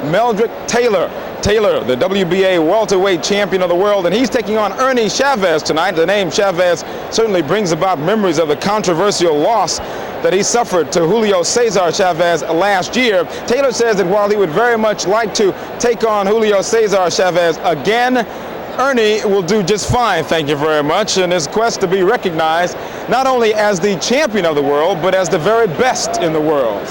Meldric Taylor. Taylor, the WBA welterweight champion of the world, and he's taking on Ernie Chavez tonight. The name Chavez certainly brings about memories of the controversial loss that he suffered to Julio Cesar Chavez last year. Taylor says that while he would very much like to take on Julio Cesar Chavez again, Ernie will do just fine, thank you very much, in his quest to be recognized not only as the champion of the world, but as the very best in the world.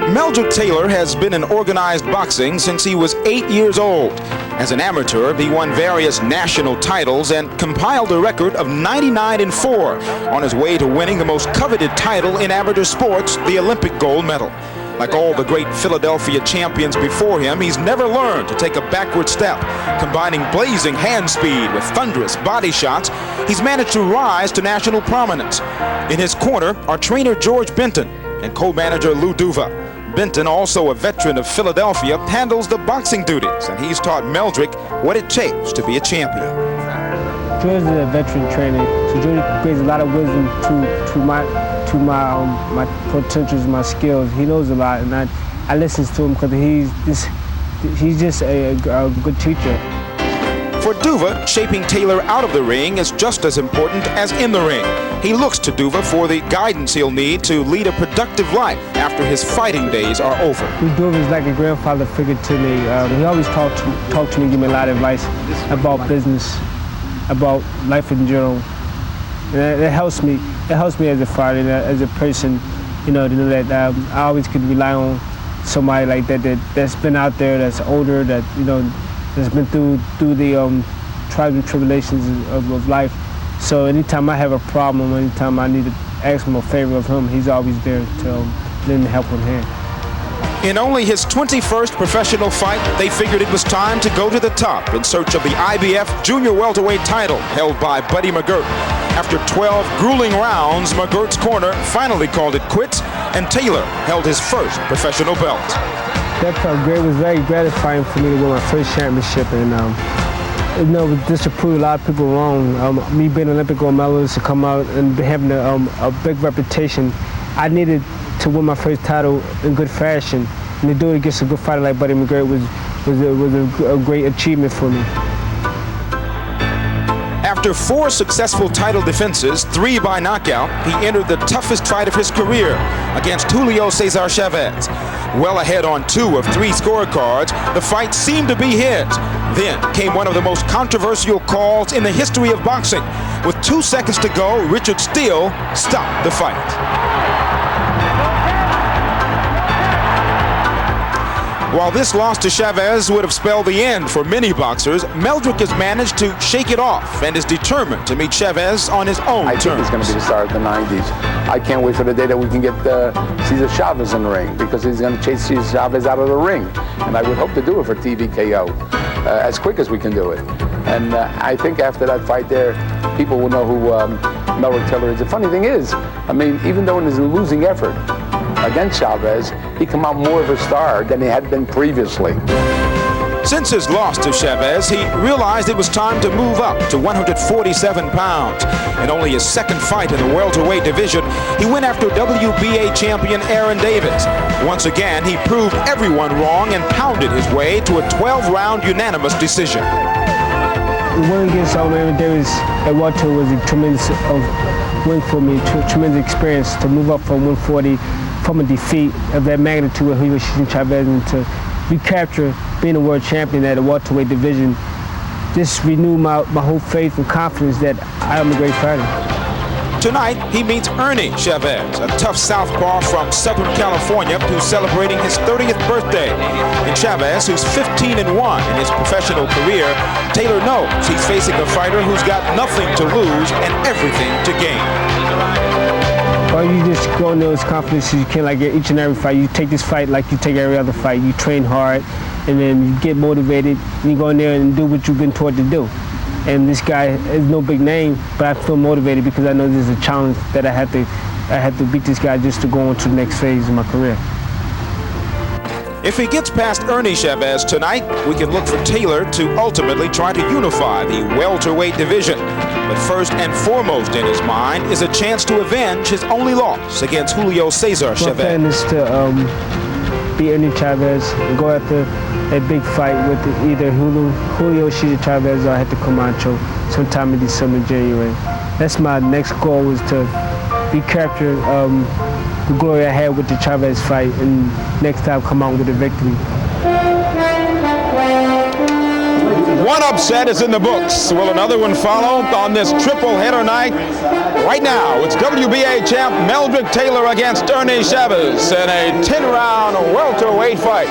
Meldric Taylor has been in organized boxing since he was 8 years old. As an amateur, he won various national titles and compiled a record of 99-4 on his way to winning the most coveted title in amateur sports, the Olympic gold medal. Like all the great Philadelphia champions before him, he's never learned to take a backward step. Combining blazing hand speed with thunderous body shots, he's managed to rise to national prominence. In his corner are trainer George Benton and co-manager Lou Duva. Benton, also a veteran of Philadelphia, handles the boxing duties, and he's taught Meldric what it takes to be a champion. George is a veteran trainer, so George brings a lot of wisdom to my potentials, my skills. He knows a lot, and I listen to him because he's just a good teacher. For Duva, shaping Taylor out of the ring is just as important as in the ring. He looks to Duva for the guidance he'll need to lead a productive life after his fighting days are over. Duva is like a grandfather figure to me. He always talked to me, give me a lot of advice about business, about life in general. And it helps me. It helps me as a fighter, as a person, to know that I always could rely on somebody like that's been out there, that's older, that that's been through the trials and tribulations of life. So anytime I have a problem, anytime I need to ask him a favor of him, he's always there to lend a helping hand. In only his 21st professional fight, they figured it was time to go to the top in search of the IBF Junior Welterweight title held by Buddy McGirt. After 12 grueling rounds, McGirt's corner finally called it quits, and Taylor held his first professional belt. That felt great. It was very gratifying for me to win my first championship, and just to prove a lot of people wrong. Me being an Olympic gold medalist, to come out and having a big reputation, I needed to win my first title in good fashion, and to do it against a good fighter like Buddy McGirt was a great achievement for me. After 4 successful title defenses, 3 by knockout, he entered the toughest fight of his career against Julio Cesar Chavez. Well ahead on 2 of 3 scorecards, the fight seemed to be his. Then came one of the most controversial calls in the history of boxing. With 2 seconds to go, Richard Steele stopped the fight. While this loss to Chavez would have spelled the end for many boxers, Meldric has managed to shake it off and is determined to meet Chavez on his own terms. I think he's going to be the star of the 90s. I can't wait for the day that we can get Cesar Chavez in the ring, because he's going to chase Cesar Chavez out of the ring. And I would hope to do it for TVKO as quick as we can do it. And I think after that fight there, people will know who Meldric Taylor is. The funny thing is, even though in his losing effort against Chavez, he came out more of a star than he had been previously. Since his loss to Chavez, he realized it was time to move up to 147 pounds. In only his second fight in the welterweight division, he went after WBA champion Aaron Davis. Once again, he proved everyone wrong and pounded his way to a 12-round unanimous decision. Winning against Aaron Davis at welterweight was a tremendous win for me, tremendous experience to move up from 140 from a defeat of that magnitude of Julio Chavez, and to recapture being a world champion at a welterweight division. This renewed my whole faith and confidence that I am a great fighter. Tonight, he meets Ernie Chavez, a tough southpaw from Southern California who's celebrating his 30th birthday. And Chavez, who's 15-1 in his professional career, Taylor knows he's facing a fighter who's got nothing to lose and everything to gain. Well, you just go in there as confident as you can, like each and every fight. You take this fight like you take every other fight. You train hard, and then you get motivated, and you go in there and do what you've been taught to do. And this guy is no big name, but I feel motivated because I know this is a challenge that I had to beat this guy just to go on to the next phase of my career. If he gets past Ernie Chavez tonight, we can look for Taylor to ultimately try to unify the welterweight division. But first and foremost in his mind is a chance to avenge his only loss against Julio Cesar Chavez. My plan is to beat Ernie Chavez and go after a big fight with either Julio Cesar Chavez or Hector Camacho sometime in December, January. That's my next goal, is to recapture the glory I had with the Chavez fight and next time come out with a victory. One upset is in the books. Will another one follow on this triple header night? Right now, it's WBA champ Meldric Taylor against Ernie Chavez in a 10-round welterweight fight.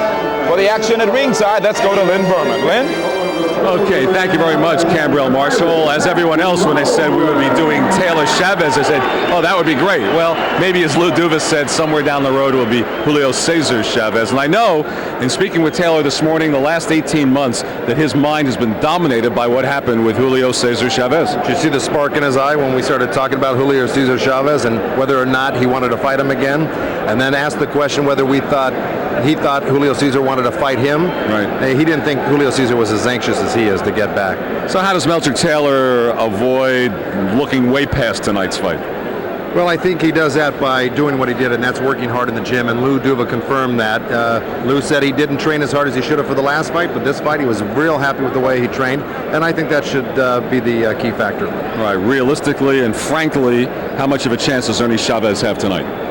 For the action at ringside, let's go to Lynn Berman. Lynn? Okay, thank you very much, Cambrell Marshall. As everyone else, when they said we would be doing Taylor Chavez, I said, oh, that would be great. Well, maybe as Lou Duvas said, somewhere down the road it will be Julio Cesar Chavez. And I know, in speaking with Taylor this morning, the last 18 months, that his mind has been dominated by what happened with Julio Cesar Chavez. Did you see the spark in his eye when we started talking about Julio Cesar Chavez and whether or not he wanted to fight him again? And then asked the question whether he thought Julio Cesar wanted to fight him. Right. He didn't think Julio Cesar was as anxious as he is to get back. So how does Meldric Taylor avoid looking way past tonight's fight? Well, I think he does that by doing what he did, and that's working hard in the gym, and Lou Duva confirmed that. Lou said he didn't train as hard as he should have for the last fight, but this fight he was real happy with the way he trained, and I think that should be the key factor. All right, realistically and frankly, how much of a chance does Ernie Chavez have tonight?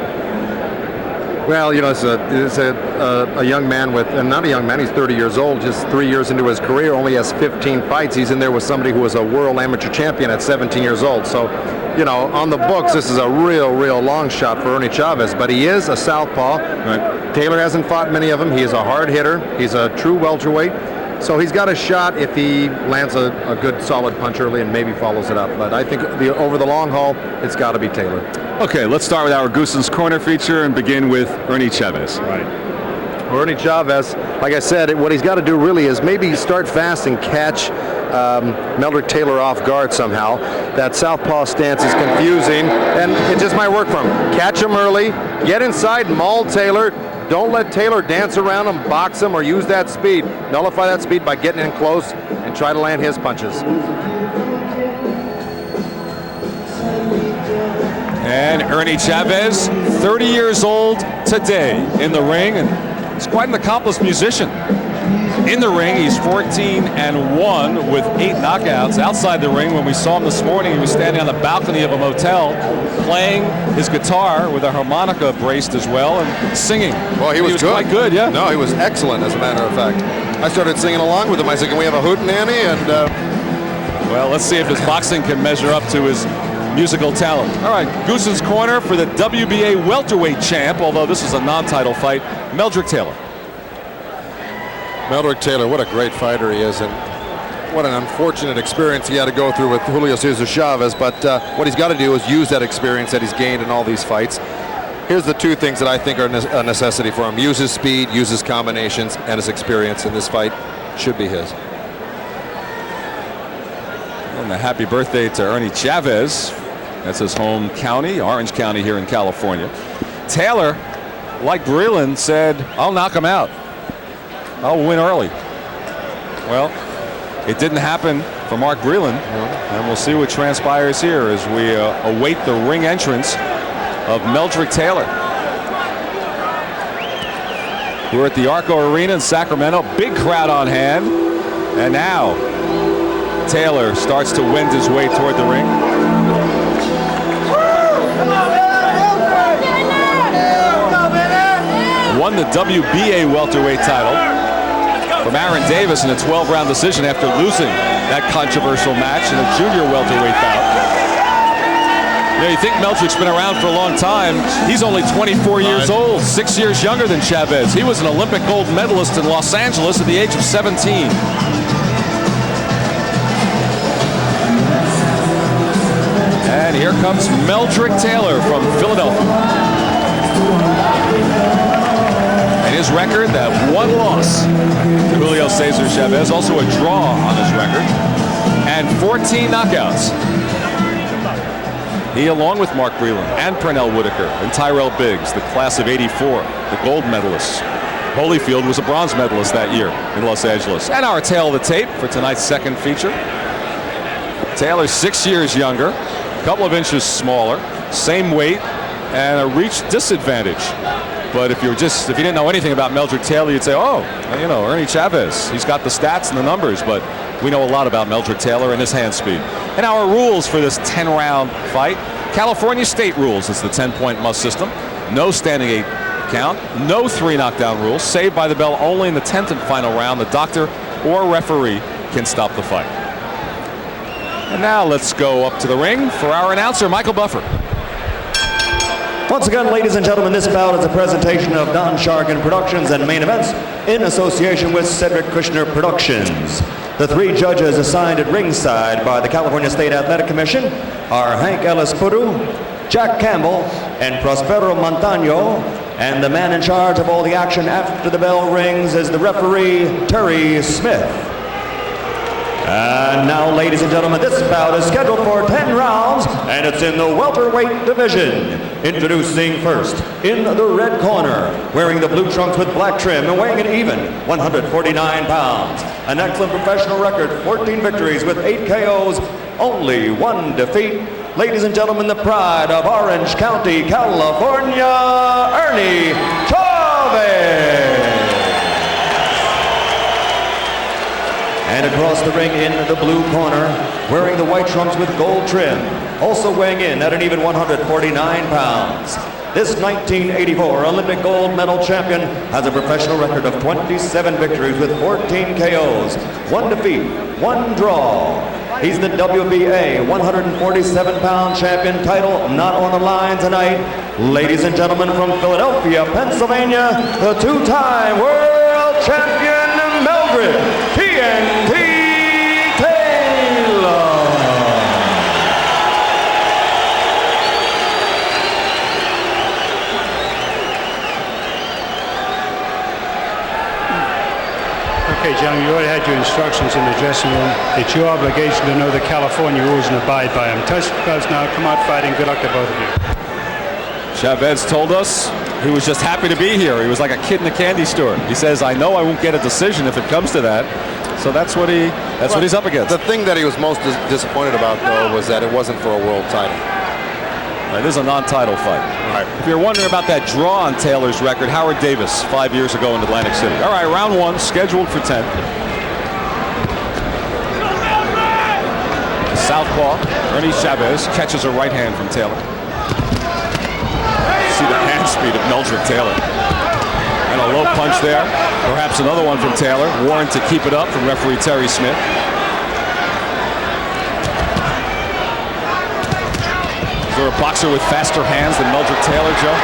Well, you know, it's a young man with, and not a young man, he's 30 years old, just 3 years into his career, only has 15 fights. He's in there with somebody who was a world amateur champion at 17 years old. So, you know, on the books, this is a real long shot for Ernie Chavez, but he is a southpaw. Right. Taylor hasn't fought many of them. He is a hard hitter. He's a true welterweight. So he's got a shot if he lands a good solid punch early and maybe follows it up. But I think over the long haul, it's got to be Taylor. Okay, let's start with our Goosen's Corner feature and begin with Ernie Chavez. Right. Ernie Chavez, like I said, what he's got to do really is maybe start fast and catch Meldric Taylor off guard somehow. That southpaw stance is confusing, and it just might work for him. Catch him early, get inside, maul Taylor. Don't let Taylor dance around him, box him, or use that speed. Nullify that speed by getting in close and try to land his punches. And Ernie Chavez, 30 years old today in the ring, and he's quite an accomplished musician. In the ring, he's 14-1 with 8 knockouts. Outside the ring, when we saw him this morning, he was standing on the balcony of a motel playing his guitar with a harmonica braced as well and singing. Well, he was good. Quite good, yeah. No, he was excellent, as a matter of fact. I started singing along with him. I said, can we have a hootenanny? And well, let's see if his boxing can measure up to his musical talent. All right, Goosen's Corner for the WBA welterweight champ, although this is a non-title fight, Meldric Taylor. Meldric Taylor, what a great fighter he is, and what an unfortunate experience he had to go through with Julio Cesar Chavez, but what he's got to do is use that experience that he's gained in all these fights. Here's the two things that I think are a necessity for him. Use his speed, use his combinations, and his experience in this fight should be his. And a happy birthday to Ernie Chavez. That's his home county, Orange County here in California. Taylor, like Breland, said, I'll knock him out. I'll win early. Well, it didn't happen for Mark Breland, and we'll see what transpires here as we await the ring entrance of Meldric Taylor. We're at the Arco Arena in Sacramento. Big crowd on hand. And now Taylor starts to wend his way toward the ring. Won the WBA welterweight title from Aaron Davis in a 12-round decision after losing that controversial match in a junior welterweight bout. You know, you think Meldric's been around for a long time. He's only 24 years old, 6 years younger than Chavez. He was an Olympic gold medalist in Los Angeles at the age of 17. And here comes Meldric Taylor from Philadelphia. And his record, that one loss to Julio Cesar Chavez, also a draw on his record, and 14 knockouts. He, along with Mark Breland and Pernell Whitaker and Tyrell Biggs, the class of '84, the gold medalists, Holyfield was a bronze medalist that year in Los Angeles. And our tail of the tape for tonight's second feature. Taylor 6 years younger, a couple of inches smaller, same weight, and a reach disadvantage. But if you didn't know anything about Meldric Taylor, you'd say, oh, you know, Ernie Chavez, he's got the stats and the numbers, but we know a lot about Meldric Taylor and his hand speed. And our rules for this 10-round fight: California state rules, it's the 10-point must system. No standing 8 count, no 3 knockdown rules, saved by the bell only in the 10th and final round. The doctor or referee can stop the fight. And now let's go up to the ring for our announcer, Michael Buffer. Once again, ladies and gentlemen, this bout is a presentation of Don Shargan Productions and Main Events in association with Cedric Kushner Productions. The 3 judges assigned at ringside by the California State Athletic Commission are Hank Ellis Pudu, Jack Campbell, and Prospero Montano. And the man in charge of all the action after the bell rings is the referee, Terry Smith. And now, ladies and gentlemen, this bout is scheduled for 10 rounds, and it's in the welterweight division. Introducing first, in the red corner, wearing the blue trunks with black trim and weighing an even 149 pounds. An excellent professional record, 14 victories with 8 KOs, only 1 defeat. Ladies and gentlemen, the pride of Orange County, California, Ernie Chavez. And across the ring in the blue corner, wearing the white trunks with gold trim, also weighing in at an even 149 pounds. This 1984 Olympic gold medal champion has a professional record of 27 victories with 14 KOs, 1 defeat, 1 draw. He's the WBA 147-pound champion, title not on the line tonight. Ladies and gentlemen, from Philadelphia, Pennsylvania, the 2-time world champion, Meldric TNT Taylor. Okay, gentlemen, you already had your instructions in the dressing room. It's your obligation to know the California rules and abide by them. Touch the gloves now. Come out fighting. Good luck to both of you. Chavez told us he was just happy to be here. He was like a kid in a candy store. He says, I know I won't get a decision if it comes to that. So that's what he's up against. The thing that he was most disappointed about, though, was that it wasn't for a world title. It is a non-title fight. Right. If you're wondering about that draw on Taylor's record, Howard Davis 5 years ago in Atlantic City. All right, round 1 scheduled for 10. Southpaw Ernie Chavez catches a right hand from Taylor. See the hand speed of Meldric Taylor. And a low punch there. Perhaps another one from Taylor. Warned to keep it up from referee Terry Smith. Is there a boxer with faster hands than Meldric Taylor, Joe?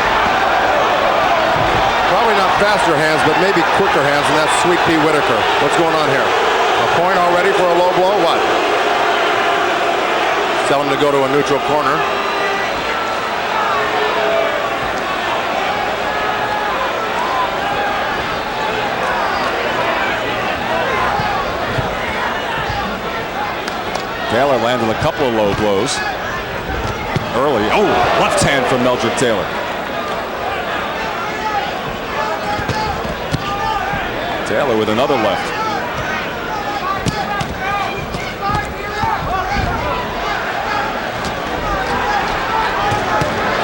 Probably not faster hands, but maybe quicker hands, and that's Sweet Pea Whitaker. What's going on here? A point already for a low blow? What? Tell him to go to a neutral corner. Taylor landed a couple of low blows early. Oh, left hand from Meldric Taylor. Taylor with another left.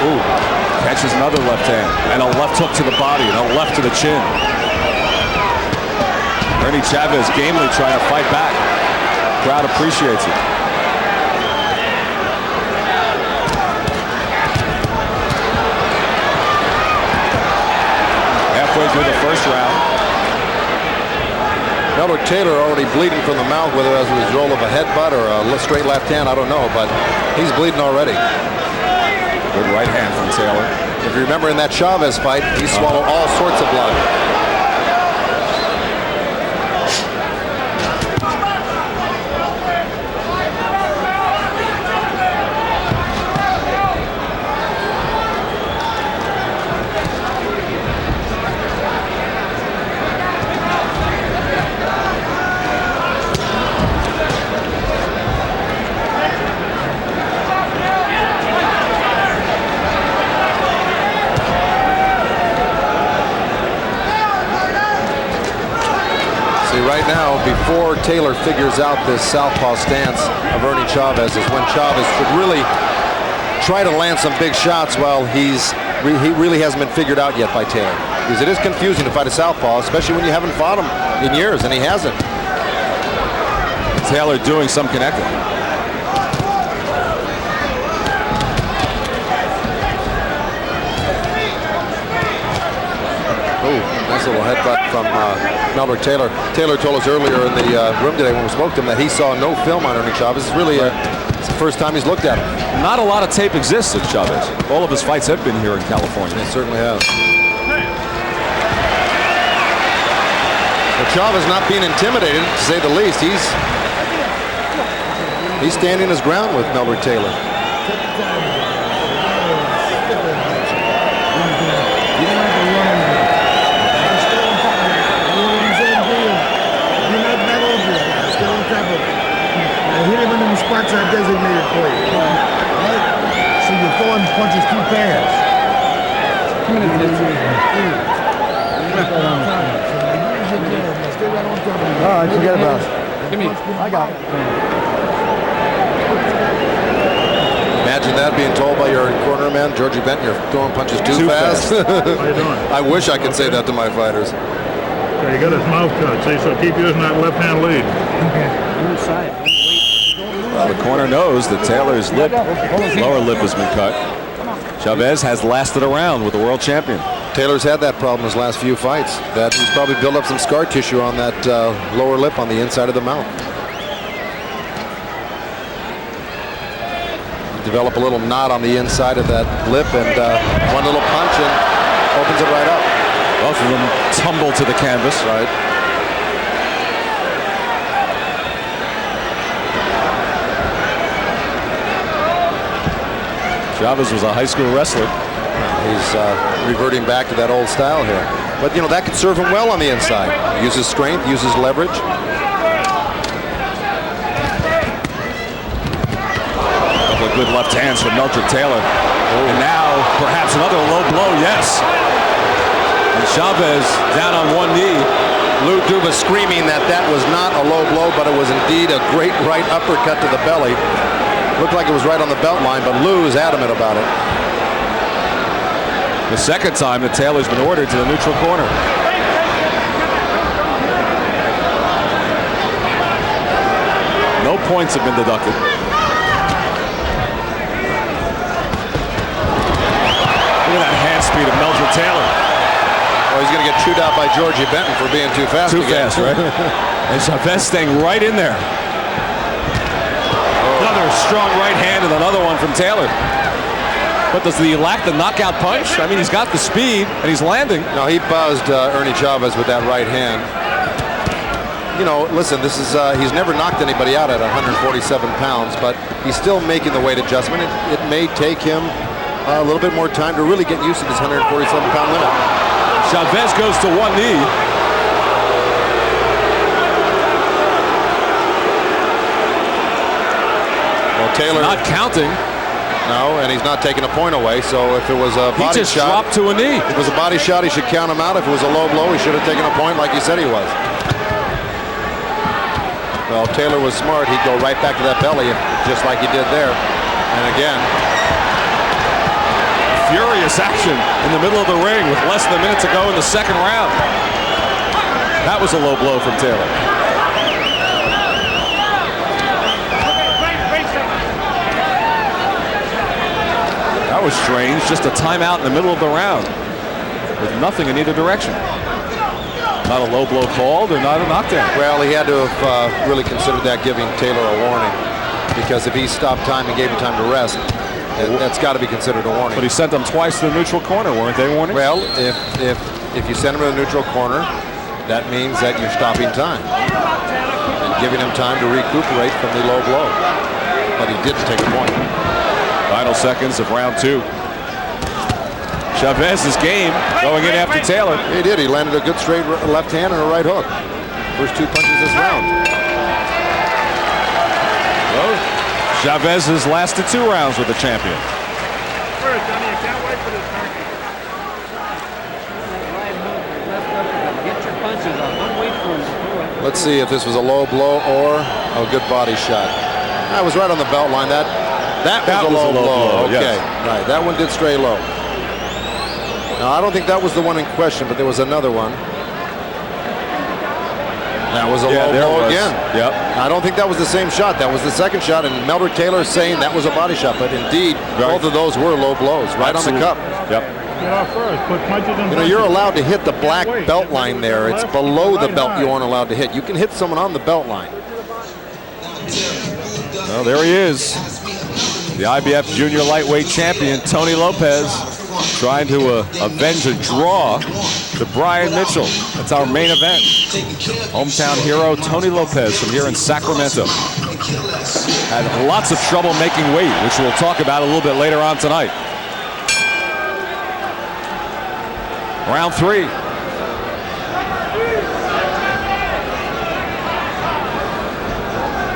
Ooh, catches another left hand and a left hook to the body and a left to the chin. Ernie Chavez gamely trying to fight back. Crowd appreciates it. Halfway through the first round. Meldric Taylor already bleeding from the mouth, whether that was a result of a headbutt or a straight left hand, I don't know, but he's bleeding already. Good right hand from Taylor. If you remember in that Chavez fight, he swallowed all sorts of blood. right now, before Taylor figures out this southpaw stance of Ernie Chavez, is when Chavez should really try to land some big shots while he really hasn't been figured out yet by Taylor. Because it is confusing to fight a southpaw, especially when you haven't fought him in years, and he hasn't. Taylor doing some connecting. Oh, nice little headbutt from Meldric Taylor. Taylor told us earlier in the room today when we spoke to him that he saw no film on Ernie Chavez. It's really it's the first time he's looked at him. Not a lot of tape exists of Chavez. All of his fights have been here in California. He certainly has. But Chavez not being intimidated, to say the least. He's standing his ground with Meldric Taylor. Hit him in the spots I designated for you. Right? So you're throwing punches too fast. All right, forget about it. Give me. I got it. Imagine that being told by your corner man, Georgie Benton, you're throwing punches too fast. How you doing? I wish I could say that to my fighters. Okay, you got his mouth cut. See, so keep using that left-hand lead. Okay. Inside. Well, the corner knows that Taylor's lower lip has been cut. Chavez has lasted around with the world champion. Taylor's had that problem his last few fights. That he's probably built up some scar tissue on that lower lip on the inside of the mouth. Develop a little knot on the inside of that lip, and one little punch and opens it right up. Both of them tumble to the canvas. Right. Chavez was a high school wrestler. He's reverting back to that old style here. But, you know, that could serve him well on the inside. Uses strength, uses leverage. A couple of good left hands from Meldric Taylor. And now, perhaps another low blow, yes. And Chavez down on one knee. Lou Duba screaming that that was not a low blow, but it was indeed a great right uppercut to the belly. Looked like it was right on the belt line, but Lou is adamant about it. The second time that Taylor's been ordered to the neutral corner. No points have been deducted. Look at that hand speed of Meldric Taylor. Well, he's going to get chewed out by Georgie Benton for being too fast. Too fast, right? And Chavez staying right in there. Another strong right hand and another one from Taylor. But does he lack the knockout punch? I mean, he's got the speed and he's landing. No, he buzzed Ernie Chavez with that right hand. You know, listen, this is he's never knocked anybody out at 147 pounds, but he's still making the weight adjustment. It may take him a little bit more time to really get used to this 147-pound limit. Chavez goes to one knee. Well, Taylor not counting. No, and he's not taking a point away. So if it was a body shot, he just dropped to a knee. If it was a body shot, he should count him out. If it was a low blow, he should have taken a point like he said he was. Well, if Taylor was smart, he'd go right back to that belly, just like he did there. And again, furious action in the middle of the ring with less than a minute to go in the second round. That was a low blow from Taylor. That was strange, just a timeout in the middle of the round with nothing in either direction. Not a low blow called or not a knockdown. Well, he had to have really considered that giving Taylor a warning, because if he stopped time and gave him time to rest, that's got to be considered a warning. But he sent them twice to the neutral corner, weren't they warnings? Well, if you send him to the neutral corner, that means that you're stopping time and giving him time to recuperate from the low blow. But he didn't take a point. Final seconds of round two. Chavez's game going in after Taylor. He did. He landed a good straight left hand and a right hook. First two punches this round. Well, Chavez has lasted 2 rounds with the champion. Let's see if this was a low blow or a good body shot. I was right on the belt line. That was a low blow. Okay, yes. right. That one did stray low. Now, I don't think that was the one in question, but there was another one. That was a low blow again. Yep. I don't think that was the same shot. That was the second shot, and Meldric Taylor is saying that was a body shot. But indeed, both of those were low blows, right on the cup. Yep. Get off first. Put punches and You know, you're allowed to hit the black belt line there. It's below the belt you aren't allowed to hit. You can hit someone on the belt line. Well, there he is. The IBF Junior Lightweight Champion, Tony Lopez, trying to avenge a draw to Brian Mitchell. That's our main event. Hometown hero, Tony Lopez from here in Sacramento. Had lots of trouble making weight, which we'll talk about a little bit later on tonight. Round 3.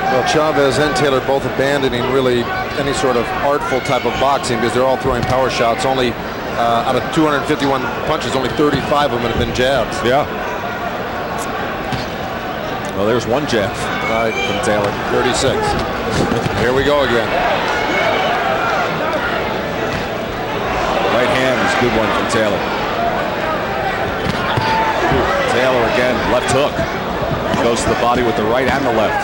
Well, Chavez and Taylor both abandoning really any sort of artful type of boxing because they're all throwing power shots. Only out of 251 punches, only 35 of them have been jabs. Yeah. Well, there's one jab from Taylor. 36. Here we go again. Right hand is a good one from Taylor. Taylor again, left hook. Goes to the body with the right and the left.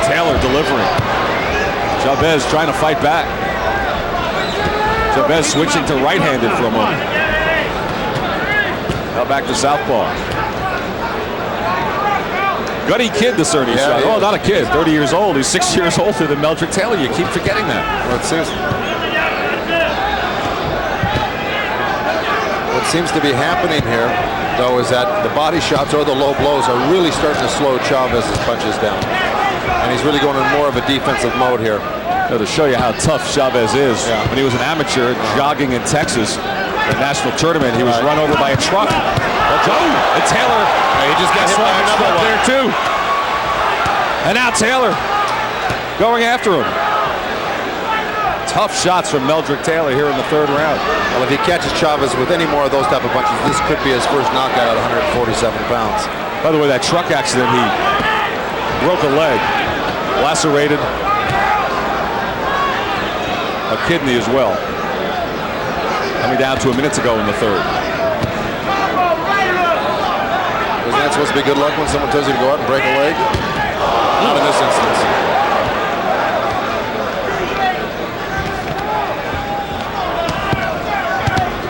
Taylor delivering. Chavez trying to fight back. Chavez switching to right-handed for a moment. Now back to southpaw. Gutty kid, this Ernie Chavez. Oh, not a kid. 30 years old. He's 6 years older than Meldric Taylor. You keep forgetting that. Well, what seems to be happening here, though, is that the body shots or the low blows are really starting to slow Chavez's punches down. And he's really going in more of a defensive mode here. To show you how tough Chavez is, when he was an amateur jogging in Texas, the national tournament, he was run over by a truck. And Taylor, he just got hit by another one there too. And now Taylor going after him. Tough shots from Meldric Taylor here in the 3rd round. Well, if he catches Chavez with any more of those type of punches, this could be his first knockout at 147 pounds. By the way, that truck accident, he broke a leg, lacerated a kidney as well. Coming down to a minute to go in the 3rd. Isn't that supposed to be good luck when someone tells you to go out and break a leg? Not in this instance.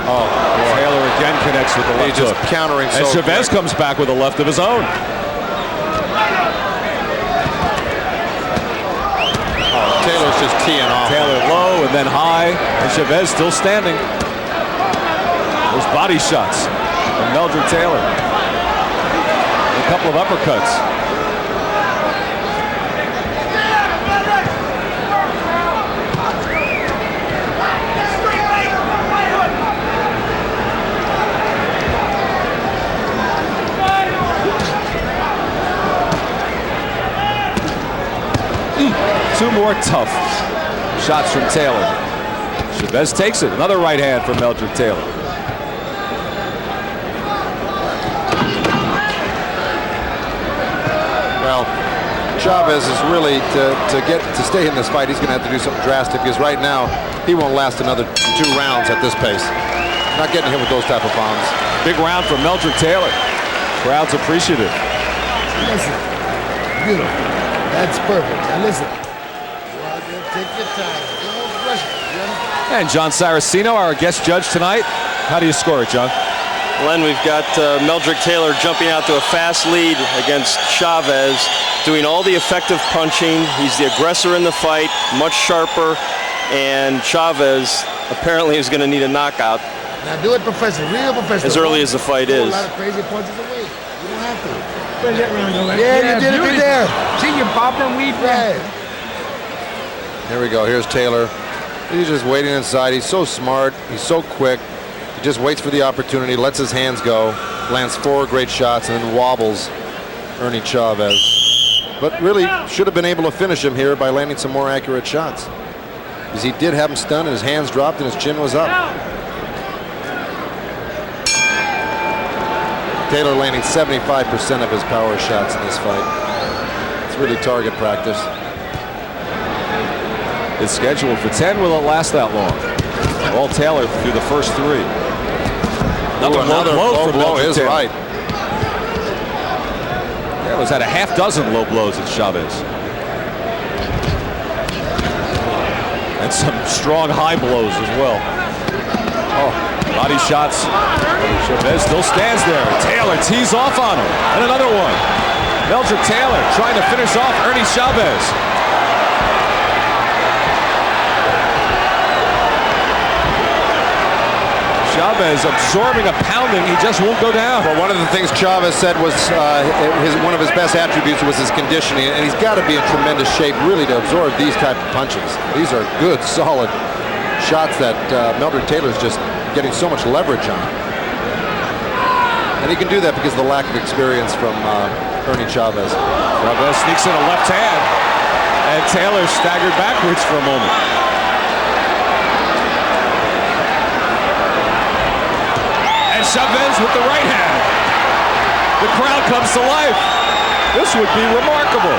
Oh, Taylor again connects with the left He's just hook. countering And so Chavez quick. comes back with a left of his own. Taylor's just teeing off. Taylor low and then high, and Chavez still standing. Those body shots from Meldric Taylor. A couple of uppercuts. Two more tough shots from Taylor. Chavez takes it. Another right hand from Meldric Taylor. Well, Chavez is really to stay in this fight. He's going to have to do something drastic because right now he won't last another 2 rounds at this pace. Not getting hit with those type of bombs. Big round from Meldric Taylor. Crowd's appreciative. Listen, beautiful. That's perfect. Now listen. Take your time. Don't rush it. And John Saraceno, our guest judge tonight. How do you score it, John? Len, we've got Meldric Taylor jumping out to a fast lead against Chavez, doing all the effective punching. He's the aggressor in the fight, much sharper, and Chavez apparently is going to need a knockout. Now do it professional, real professional. As early as the fight is. A lot of crazy punches away. You don't have to. Yeah, you did it right there. See, you popped and weaved Right. Here we go. Here's Taylor. He's just waiting inside. He's so smart. He's so quick. He just waits for the opportunity, lets his hands go, lands 4 great shots, and then wobbles Ernie Chavez. But really should have been able to finish him here by landing some more accurate shots. Because he did have him stunned, and his hands dropped, and his chin was up. Taylor landing 75% of his power shots in this fight. It's really target practice. It's scheduled for 10. Will it last that long? All Taylor through the first 3. Another low blow is right. There was at a half dozen low blows at Chavez. And some strong high blows as well. Oh, body shots. Chavez still stands there. Taylor tees off on him. And another one. Meldric Taylor trying to finish off Ernie Chavez. Chavez absorbing a pounding. He just won't go down. Well, one of the things Chavez said was one of his best attributes was his conditioning, and he's got to be in tremendous shape really to absorb these type of punches. These are good, solid shots that Meldric Taylor's just getting so much leverage on. And he can do that because of the lack of experience from Ernie Chavez. Chavez sneaks in a left hand, and Taylor staggered backwards for a moment. Chavez with the right hand. The crowd comes to life. This would be remarkable.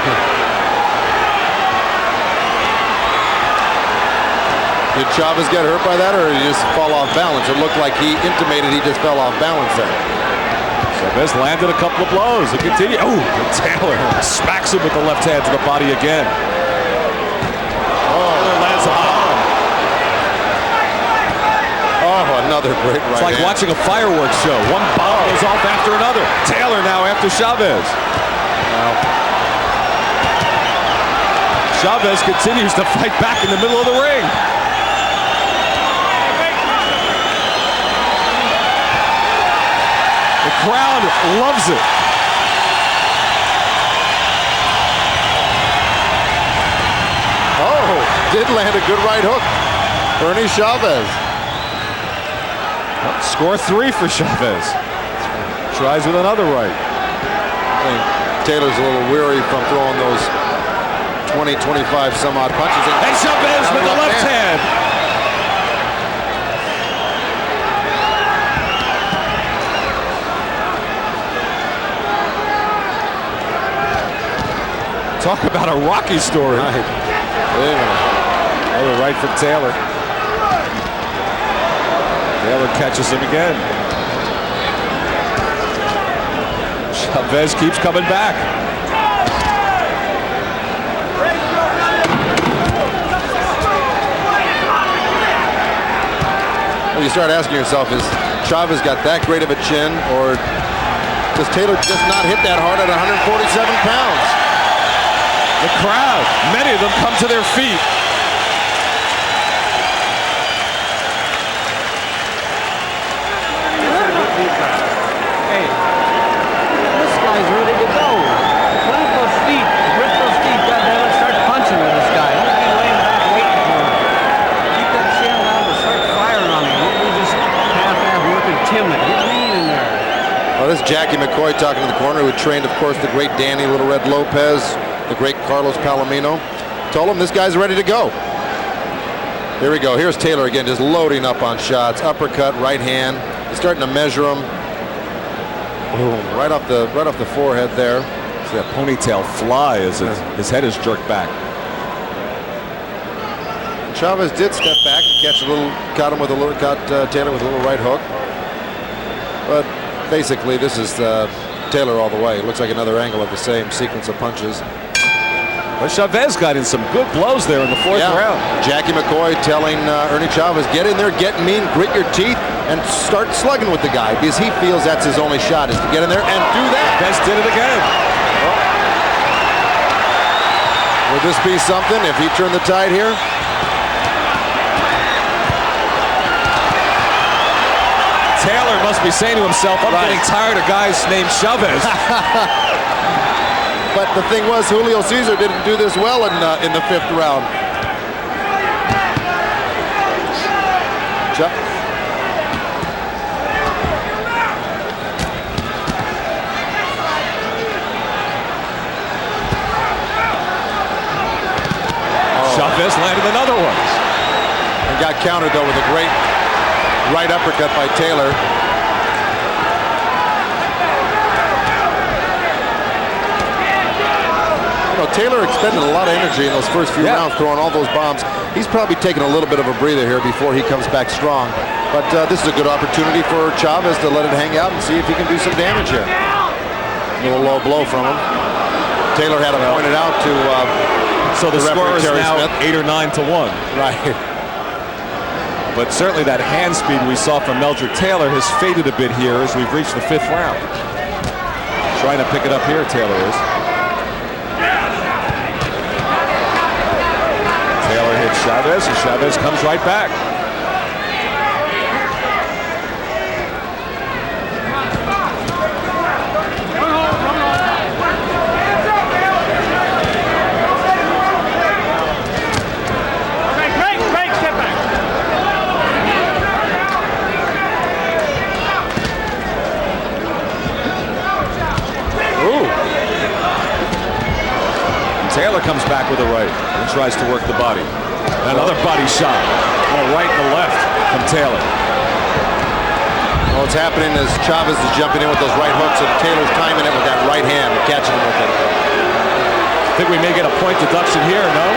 Did Chavez get hurt by that, or did he just fall off balance? It looked like he intimated he just fell off balance there. Chavez landed a couple of blows. It continued. Oh, Taylor smacks him with the left hand to the body again. Taylor lands a bomb. Oh, another great right It's like hand. watching a fireworks show. One bomb goes off after another. Taylor now after Chavez. Chavez continues to fight back in the middle of the ring. The crowd loves it. Oh, did land a good right hook. Ernie Chavez. Score 3 for Chavez. Tries with another right. I think Taylor's a little weary from throwing those 20, 25 some odd punches. And Chavez with the left hand. Talk about a Rocky story. Right. Another right from Taylor. Taylor catches him again. Chavez keeps coming back. Well, you start asking yourself, is Chavez got that great of a chin, or does Taylor just not hit that hard at 147 pounds? The crowd, many of them come to their feet. Hey, this guy's ready to go. Plant those feet, rip those feet, goddammit, start punching with this guy. Don't be laying back waiting for him. Keep that chin down and start firing on him. Don't be just half-half working timid. Get mean in there. Well, this is Jackie McCoy talking to the corner, who trained, of course, the great Danny Little Red Lopez, the great Carlos Palomino. Told him this guy's ready to go. Here we go. Here's Taylor again, just loading up on shots. Uppercut, right hand. He's starting to measure them. Boom! Right off the forehead there. See that ponytail fly as his head is jerked back. Chavez did step back and caught Taylor with a little right hook. But basically, this is Taylor all the way. It looks like another angle of the same sequence of punches. But Chavez got in some good blows there in the fourth round. Jackie McCoy telling Ernie Chavez, get in there, get mean, grit your teeth, and start slugging with the guy, because he feels that's his only shot, is to get in there and do that. Chavez did it again. Would this be something if he turned the tide here? Taylor must be saying to himself, I'm getting tired of guys named Chavez. But the thing was, Julio Cesar didn't do this well in the fifth round. Chavez landed another one. And got countered, though, with a great right uppercut by Taylor. Taylor expended a lot of energy in those first few rounds, throwing all those bombs. He's probably taking a little bit of a breather here before he comes back strong. But this is a good opportunity for Chavez to let it hang out and see if he can do some damage here. A little low blow from him. Taylor had to point it out to so the score is now Smith. 8 or 9 to 1. Right. But certainly that hand speed we saw from Meldric Taylor has faded a bit here as we've reached the 5th round. Trying to pick it up here, Taylor is. Taylor hits Chavez, and Chavez comes right back. Taylor comes back with a right and tries to work the body. Another body shot. A right and a left from Taylor. Well, what's happening is Chavez is jumping in with those right hooks, and Taylor's timing it with that right hand and catching him with it. Think we may get a point deduction here, no?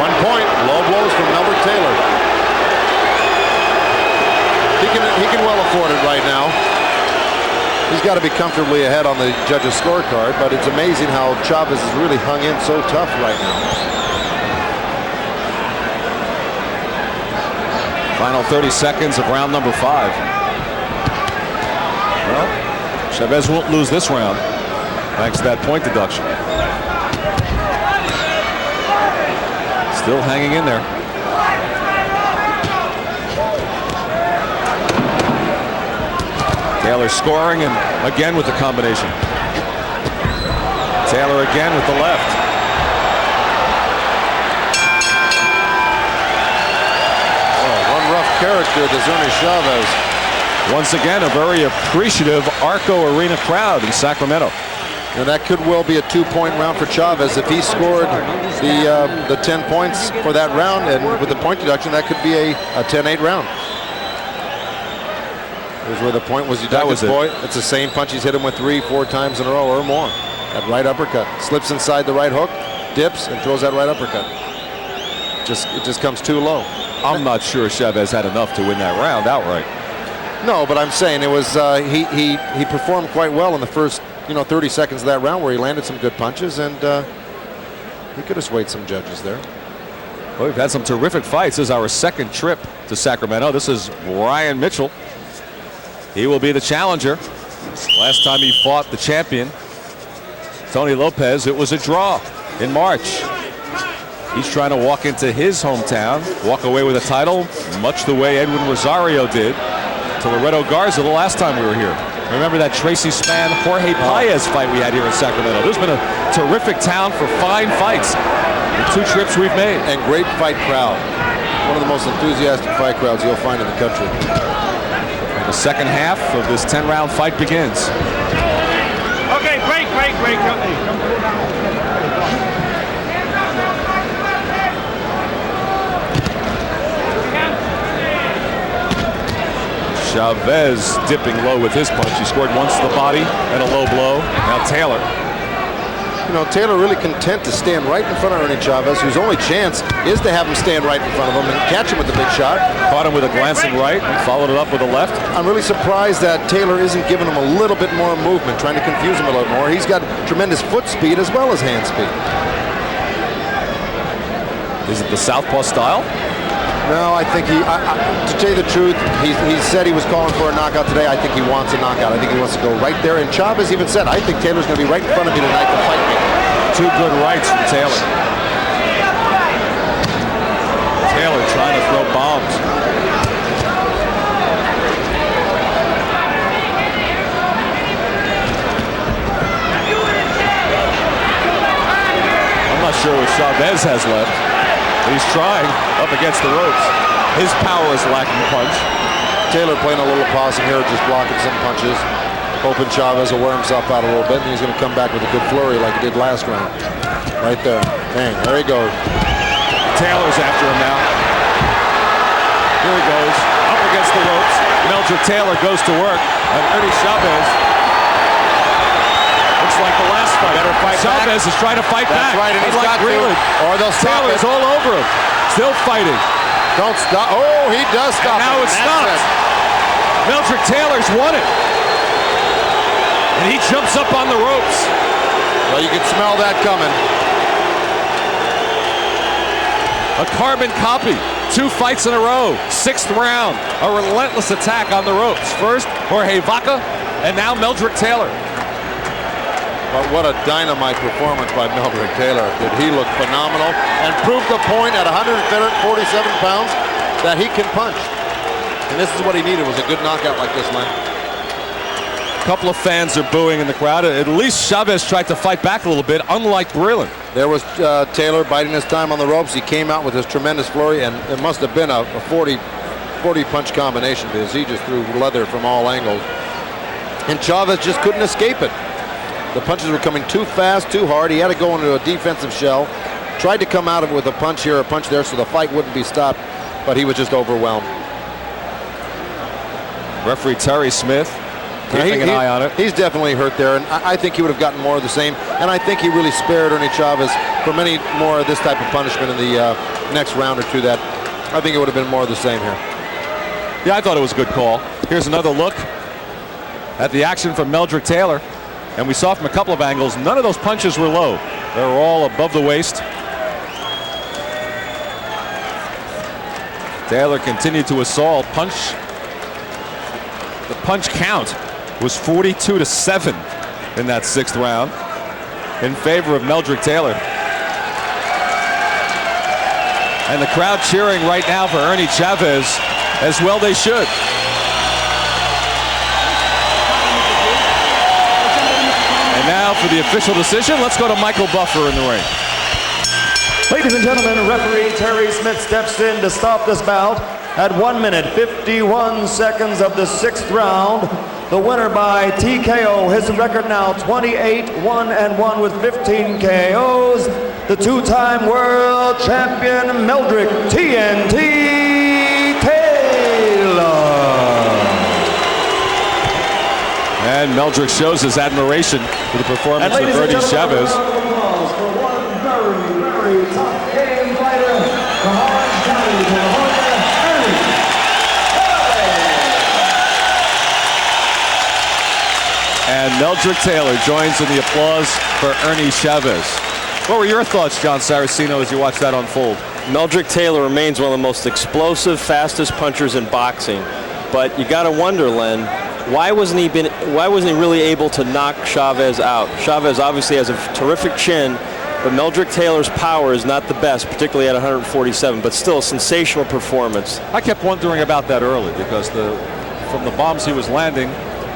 1 point. Low blows from Meldric Taylor. He can well afford it right now. He's got to be comfortably ahead on the judges' scorecard, but it's amazing how Chavez has really hung in so tough right now. Final 30 seconds of round number 5. Well, Chavez won't lose this round thanks to that point deduction. Still hanging in there. Taylor scoring, and again with the combination. Taylor again with the left. Oh, one rough character, this Ernie Chavez. Once again, a very appreciative Arco Arena crowd in Sacramento. And that could well be a 2-point round for Chavez. If he scored the 10 points for that round, and with the point deduction, that could be a 10-8 round. Here's where the point was deducted. That was it. It's the same punch he's hit him with 3-4 times in a row or more. That right uppercut. Slips inside the right hook, dips, and throws that right uppercut. It just comes too low. I'm not sure Chavez had enough to win that round outright. No, but I'm saying it was he performed quite well in the first 30 seconds of that round, where he landed some good punches, and he could have swayed some judges there. Well, we've had some terrific fights. This is our second trip to Sacramento. This is Ryan Mitchell. He will be the challenger. Last time he fought the champion, Tony Lopez, it was a draw in March. He's trying to walk into his hometown, walk away with a title, much the way Edwin Rosario did to Loreto Garza the last time we were here. Remember that Tracy Spann, Jorge Paez fight we had here in Sacramento. There's been a terrific town for fine fights in 2 trips we've made. And great fight crowd. One of the most enthusiastic fight crowds you'll find in the country. The second half of this 10-round fight begins. Okay, break. Chavez dipping low with his punch. He scored once to the body and a low blow. Now Taylor. Taylor really content to stand right in front of Ernie Chavez, whose only chance is to have him stand right in front of him and catch him with a big shot. Caught him with a glancing right and followed it up with a left. I'm really surprised that Taylor isn't giving him a little bit more movement, trying to confuse him a little more. He's got tremendous foot speed as well as hand speed. Is it the southpaw style? No, I think to tell you the truth, he said he was calling for a knockout today. I think he wants a knockout. I think he wants to go right there. And Chavez even said, I think Taylor's going to be right in front of me tonight to fight me. 2 good rights from Taylor. Taylor trying to throw bombs. I'm not sure what Chavez has left. He's trying up against the ropes. His power is lacking punch. Taylor playing a little possum here, just blocking some punches. Hoping Chavez will wear himself out a little bit, and he's going to come back with a good flurry like he did last round. Right there. Bang, there he goes. Taylor's after him now. Here he goes, up against the ropes. Meldric Taylor goes to work, and Ernie Chavez. looks like the last fight. Better fight Chavez is trying to fight back. That's right, and he's got Breland. to, or they'll stop Taylor's it. all over him. Still fighting. Don't stop. Oh, he does stop. And now it's stopped. Meldric Taylor's won it. And he jumps up on the ropes. Well, you can smell that coming. A carbon copy. 2 fights in a row. 6th round. A relentless attack on the ropes. First, Jorge Vaca, and now Meldric Taylor. But what a dynamite performance by Meldric Taylor. Did he look phenomenal and proved the point at 147 pounds that he can punch. And this is what he needed, was a good knockout like this, man. A couple of fans are booing in the crowd. At least Chavez tried to fight back a little bit, unlike Breland. There was Taylor biding his time on the ropes. He came out with his tremendous flurry, and it must have been a 40 punch combination because he just threw leather from all angles. And Chavez just couldn't escape it. The punches were coming too fast, too hard. He had to go into a defensive shell. Tried to come out of it with a punch here, a punch there, so the fight wouldn't be stopped, but he was just overwhelmed. Referee Terry Smith keeping an eye on it. He's definitely hurt there, and I think he would have gotten more of the same. And I think he really spared Ernie Chavez from any more of this type of punishment in the next round or two. That I think it would have been more of the same here. Yeah, I thought it was a good call. Here's another look at the action from Meldric Taylor. And we saw from a couple of angles, none of those punches were low. They were all above the waist. Taylor continued to assault. The punch count was 42-7 in that 6th round in favor of Meldric Taylor. And the crowd cheering right now for Ernie Chavez, as well they should. And now for the official decision, let's go to Michael Buffer in the ring. Ladies and gentlemen, referee Terry Smith steps in to stop this bout at 1 minute 51 seconds of the 6th round. The winner by TKO, his record now 28-1-1 with 15 KOs. The 2-time world champion Meldric TNT Taylor. And Meldric shows his admiration for the performance of Ernie Chavez. Very top game fighter from Orange County, California, Ernie Chavez. And Meldric Taylor joins in the applause for Ernie Chavez. What were your thoughts, John Saraceno, as you watched that unfold? Meldric Taylor remains one of the most explosive, fastest punchers in boxing. But you got to wonder, Len, why wasn't he really able to knock Chavez out? Chavez obviously has a terrific chin, but Meldric Taylor's power is not the best, particularly at 147, but still a sensational performance. I kept wondering about that early because from the bombs he was landing,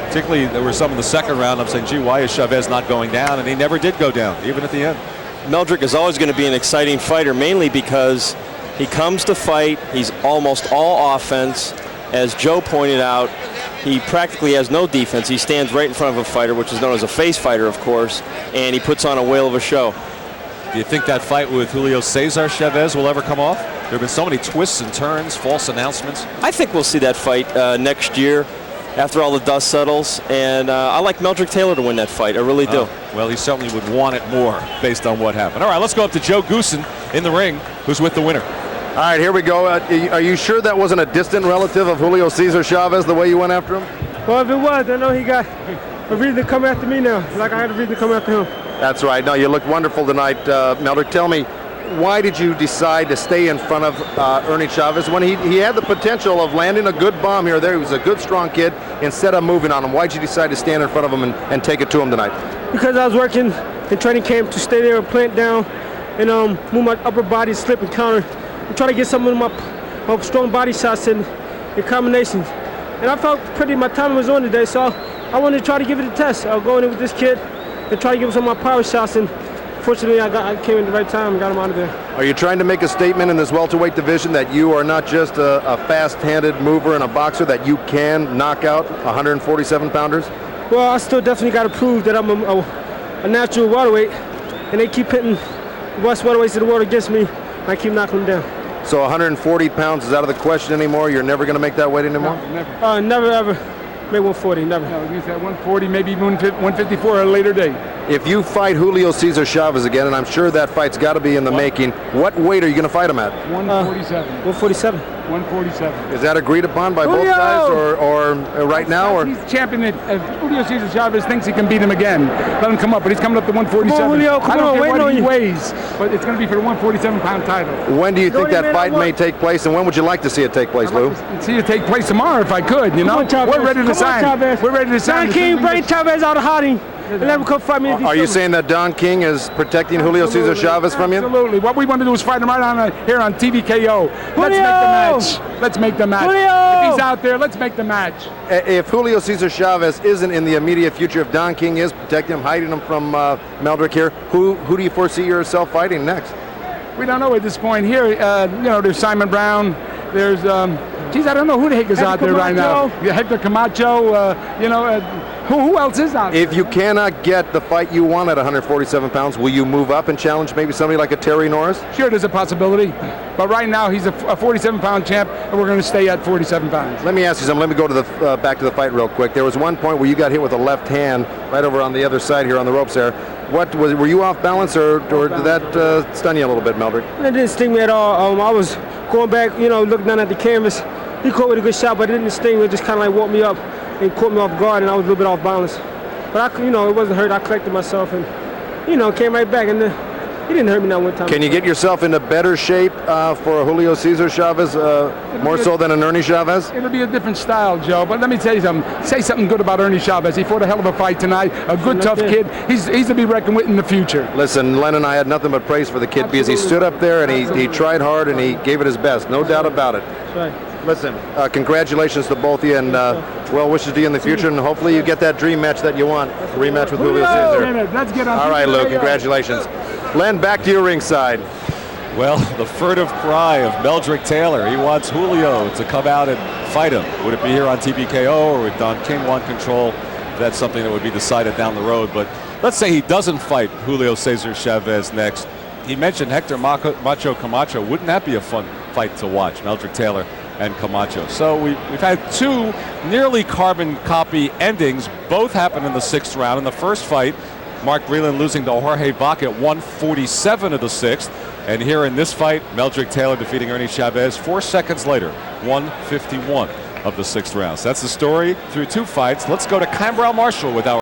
particularly there were some in the 2nd round, I'm saying, gee, why is Chavez not going down? And he never did go down, even at the end. Meldric is always going to be an exciting fighter, mainly because he comes to fight, he's almost all offense. As Joe pointed out, he practically has no defense. He stands right in front of a fighter, which is known as a face fighter, of course, and he puts on a whale of a show. Do you think that fight with Julio Cesar Chavez will ever come off? There have been so many twists and turns, false announcements. I think we'll see that fight next year after all the dust settles, and I like Meldric Taylor to win that fight. I really do. Well, he certainly would want it more based on what happened. All right, let's go up to Joe Goosen in the ring, who's with the winner. All right, here we go. Are you sure that wasn't a distant relative of Julio Cesar Chavez, the way you went after him? Well, if it was, I know he got a reason to come after me now, like I had a reason to come after him. That's right. No, you looked wonderful tonight, Meldric. Tell me, why did you decide to stay in front of Ernie Chavez when he had the potential of landing a good bomb here or there? He was a good, strong kid. Instead of moving on him, why did you decide to stand in front of him and take it to him tonight? Because I was working in training camp to stay there and plant down and move my upper body, slip and counter, and try to get some of my strong body shots in combinations. And I felt my timing was on today, so I wanted to try to give it a test. I was going in with this kid and try to give him some of my power shots, and fortunately I came in the right time and got him out of there. Are you trying to make a statement in this welterweight division that you are not just a fast-handed mover and a boxer, that you can knock out 147-pounders? Well, I still definitely got to prove that I'm a natural welterweight, and they keep hitting the best welterweights in the world against me, and I keep knocking them down. So 140 pounds is out of the question anymore? You're never going to make that weight anymore? No, never. Never, ever make 140, never. No, you said 140, maybe 154 at a later date. If you fight Julio Cesar Chavez again, and I'm sure that fight's got to be in the making, what weight are you going to fight him at? 147. 147. 147. Is that agreed upon by both Julio! guys, or right now? Or He's champion. If Julio Cesar Chavez thinks he can beat him again, let him come up. But he's coming up to 147. Come on, Julio, come I don't on, care waiting what on he you. weighs, but it's going to be for the 147-pound title. when do you think only that man fight I may want. take place, and when would you like to see it take place, I'd Lou? like to see it take place tomorrow if I could. You know, on, Chavez. we're ready to Come on, sign. Chavez. We're ready to sign. Don King, bring Chavez out of hiding and let him come fight me. If he Are you shows. saying that Don King is protecting Julio Cesar Chavez from you? Absolutely. What we want to do is fight him right on here on TVKO. Let's make the Julio! match. Let's make the match. Julio! If he's out there, let's make the match. If Julio Cesar Chavez isn't in the immediate future, if Don King is protecting him, hiding him from Meldric here, who do you foresee yourself fighting next? We don't know at this point here. You know, there's Simon Brown. There's, geez, I don't know who the heck is out there right now. Camacho. Yeah, Hector Camacho. You know, who else is out there? If you cannot get the fight you want at 147 pounds, will you move up and challenge maybe somebody like a Terry Norris? Sure, there's a possibility. But right now, he's a 47-pound champ, and we're going to stay at 47 pounds. Let me ask you something. Let me go to the back to the fight real quick. There was one point where you got hit with a left hand right over on the other side here on the ropes there. What was? Were you off balance, or did that stun you a little bit, Meldric? It didn't sting me at all. I was going back, you know, looking down at the canvas. He caught with a good shot, but it didn't sting me. It just kind of like woke me up and caught me off guard, and I was a little bit off balance. But I, you know, it wasn't hurt. I collected myself and, you know, came right back. And he didn't hurt me that one time. Can you get yourself into better shape for Julio Cesar Chavez, more so than an Ernie Chavez? It'll be a different style, Joe. But let me tell you something. Say something good about Ernie Chavez. He fought a hell of a fight tonight. A good, tough kid. He's to be reckoned with in the future. Listen, Len and I had nothing but praise for the kid because he stood up there and he tried hard and he gave it his best. No doubt about it. That's right. Listen, congratulations to both of you, and well wishes to you in the future, and hopefully you get that dream match that you want, a rematch with Julio Cesar. Let's get on. All right, Lou, congratulations. Len, back to your ringside. Well, the furtive cry of Meldric Taylor. He wants Julio to come out and fight him. Would it be here on TBKO, or would Don King want control? That's something that would be decided down the road. But let's say he doesn't fight Julio Cesar Chavez next. He mentioned Hector Macho Camacho. Wouldn't that be a fun fight to watch, Meldric Taylor and Camacho? So we've had two nearly carbon copy endings. Both happened in the 6th round. In the first fight, Mark Breland losing to Jorge Bach at 147 of the 6th. And here in this fight, Meldric Taylor defeating Ernie Chavez 4 seconds later, 151 of the 6th round. So that's the story through 2 fights. Let's go to Campbell Marshall with our